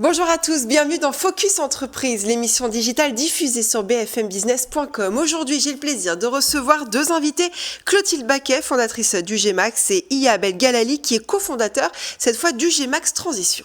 Bonjour à tous, bienvenue dans Focus Entreprise, l'émission digitale diffusée sur bfmbusiness.com. Aujourd'hui, j'ai le plaisir de recevoir deux invités, Clotilde Baquet, fondatrice d'UGMax, et Iya Abel Galali, qui est cofondateur, cette fois d'UGMax Transition.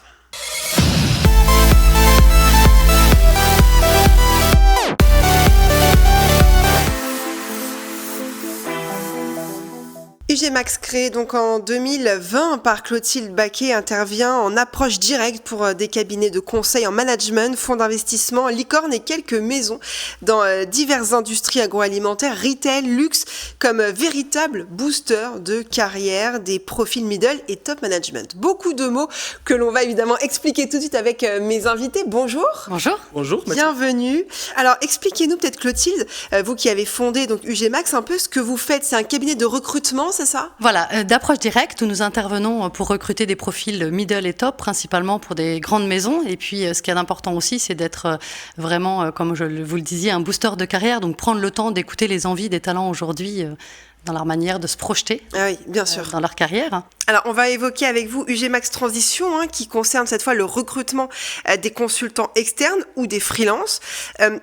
UGMax, créé donc en 2020 par Clotilde Baquet, intervient en approche directe pour des cabinets de conseil en management, fonds d'investissement, licorne et quelques maisons dans diverses industries agroalimentaires, retail, luxe, comme véritable booster de carrière des profils middle et top management. Beaucoup de mots que l'on va évidemment expliquer tout de suite avec mes invités. Bonjour. Bonjour. Bonjour. Bienvenue. Alors, expliquez-nous peut-être, Clotilde, vous qui avez fondé donc UGMax, un peu ce que vous faites. C'est un cabinet de recrutement, c'est ça ? Voilà, d'approche directe où nous intervenons pour recruter des profils middle et top, principalement pour des grandes maisons. Et puis, ce qui est important aussi, c'est d'être vraiment, comme je vous le disiez, un booster de carrière. Donc, prendre le temps d'écouter les envies des talents aujourd'hui dans leur manière de se projeter oui, bien sûr. Dans leur carrière. Alors, on va évoquer avec vous UGMax Transition, qui concerne cette fois le recrutement des consultants externes ou des freelances.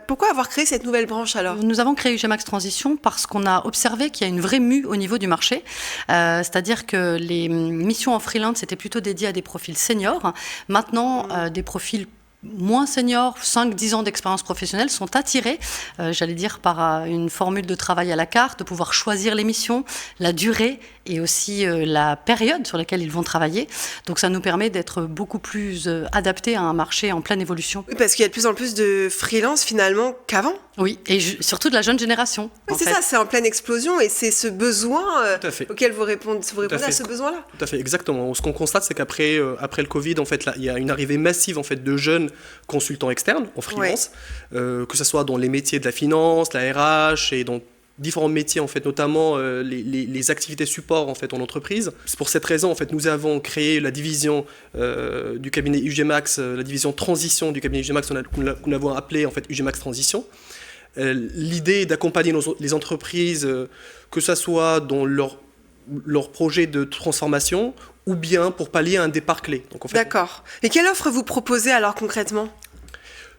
Pourquoi avoir créé cette nouvelle branche alors ? Nous avons créé UGMax Transition parce qu'on a observé qu'il y a une vraie mue au niveau du marché. C'est-à-dire que les missions en freelance étaient plutôt dédiées à des profils seniors. Maintenant, des profils moins seniors, 5-10 ans d'expérience professionnelle, sont attirés, j'allais dire, par une formule de travail à la carte, de pouvoir choisir les missions, la durée et aussi la période sur laquelle ils vont travailler. Donc ça nous permet d'être beaucoup plus adaptés à un marché en pleine évolution. Oui, parce qu'il y a de plus en plus de freelance finalement qu'avant. Oui, et surtout de la jeune génération. Oui, c'est ça, c'est en pleine explosion et c'est ce besoin auquel vous répondez à ce besoin-là. Tout à fait, exactement. Ce qu'on constate, c'est qu'après le Covid, en fait, là, il y a une arrivée massive en fait, de jeunes consultants externes en freelance, que ce soit dans les métiers de la finance, la RH et dans différents métiers, en fait, notamment les activités support en fait, en entreprise. C'est pour cette raison, en fait, nous avons créé la division du cabinet UGMax, la division transition du cabinet UGMax, que nous l'avons appelée en fait, UGMax Transition. L'idée est d'accompagner les entreprises, que ce soit dans leur projet de transformation ou bien pour pallier à un départ clé. Donc, en fait, d'accord. Et quelle offre vous proposez alors concrètement ?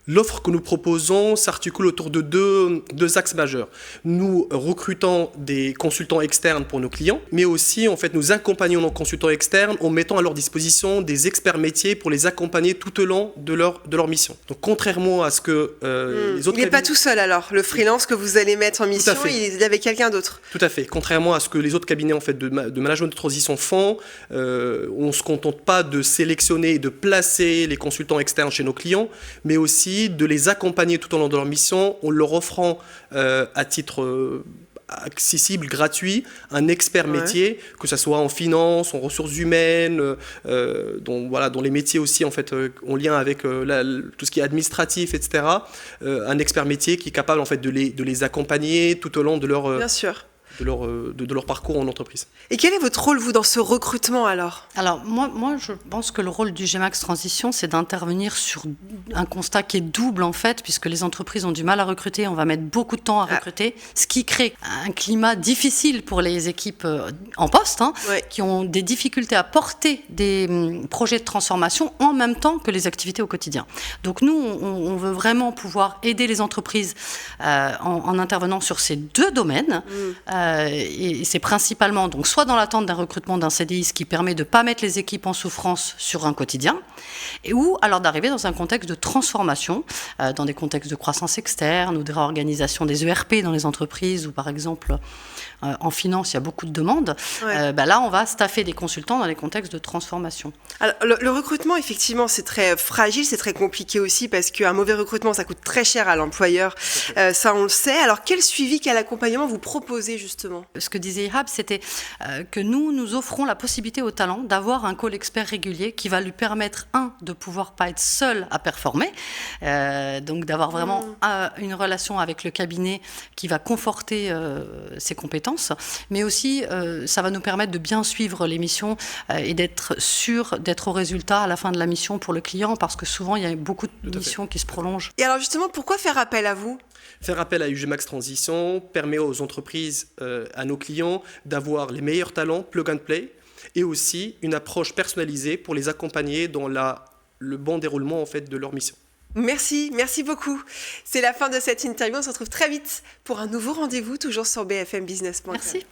L'offre que nous proposons s'articule autour de deux axes majeurs. Nous recrutons des consultants externes pour nos clients, mais aussi en fait, nous accompagnons nos consultants externes en mettant à leur disposition des experts métiers pour les accompagner tout au long de leur mission. Donc contrairement à ce que les autres... Il n'est pas tout seul alors, le freelance que vous allez mettre en mission, il est avec quelqu'un d'autre. Tout à fait. Contrairement à ce que les autres cabinets en fait, de management de transition font, on ne se contente pas de sélectionner et de placer les consultants externes chez nos clients, mais aussi de les accompagner tout au long de leur mission en leur offrant à titre accessible, gratuit, un expert métier, que ce soit en finance, en ressources humaines, dans les métiers aussi en fait, en lien avec tout ce qui est administratif, etc. Un expert métier qui est capable en fait, de les accompagner tout au long de leur... Bien sûr. De leur parcours en entreprise. Et quel est votre rôle, vous, dans ce recrutement alors ? Alors, moi, je pense que le rôle du UGMax Transition, c'est d'intervenir sur un constat qui est double, en fait, puisque les entreprises ont du mal à recruter, on va mettre beaucoup de temps à recruter, ce qui crée un climat difficile pour les équipes en poste, qui ont des difficultés à porter des projets de transformation en même temps que les activités au quotidien. Donc, nous, on veut vraiment pouvoir aider les entreprises en intervenant sur ces deux domaines. Et c'est principalement donc soit dans l'attente d'un recrutement d'un CDI, ce qui permet de ne pas mettre les équipes en souffrance sur un quotidien, ou alors d'arriver dans un contexte de transformation, dans des contextes de croissance externe ou de réorganisation des ERP dans les entreprises, ou par exemple en finance, il y a beaucoup de demandes. Là, on va staffer des consultants dans les contextes de transformation. Alors, le recrutement, effectivement, c'est très fragile, c'est très compliqué aussi parce qu'un mauvais recrutement, ça coûte très cher à l'employeur. Ça, on le sait. Alors, quel suivi, quel accompagnement vous proposez justement ? Ce que disait Ihab, c'était que nous offrons la possibilité au talent d'avoir un call expert régulier qui va lui permettre, de pouvoir pas être seul à performer, donc d'avoir vraiment une relation avec le cabinet qui va conforter ses compétences, mais aussi ça va nous permettre de bien suivre les missions et d'être sûr d'être au résultat à la fin de la mission pour le client, parce que souvent il y a beaucoup de missions qui se prolongent. Et alors justement, pourquoi faire appel à vous ? Faire appel à UGMax Transition permet aux entreprises, à nos clients, d'avoir les meilleurs talents, plug and play, et aussi une approche personnalisée pour les accompagner dans la le bon déroulement en fait de leur mission. Merci beaucoup. C'est la fin de cette interview. On se retrouve très vite pour un nouveau rendez-vous, toujours sur BFM Business.com. Merci.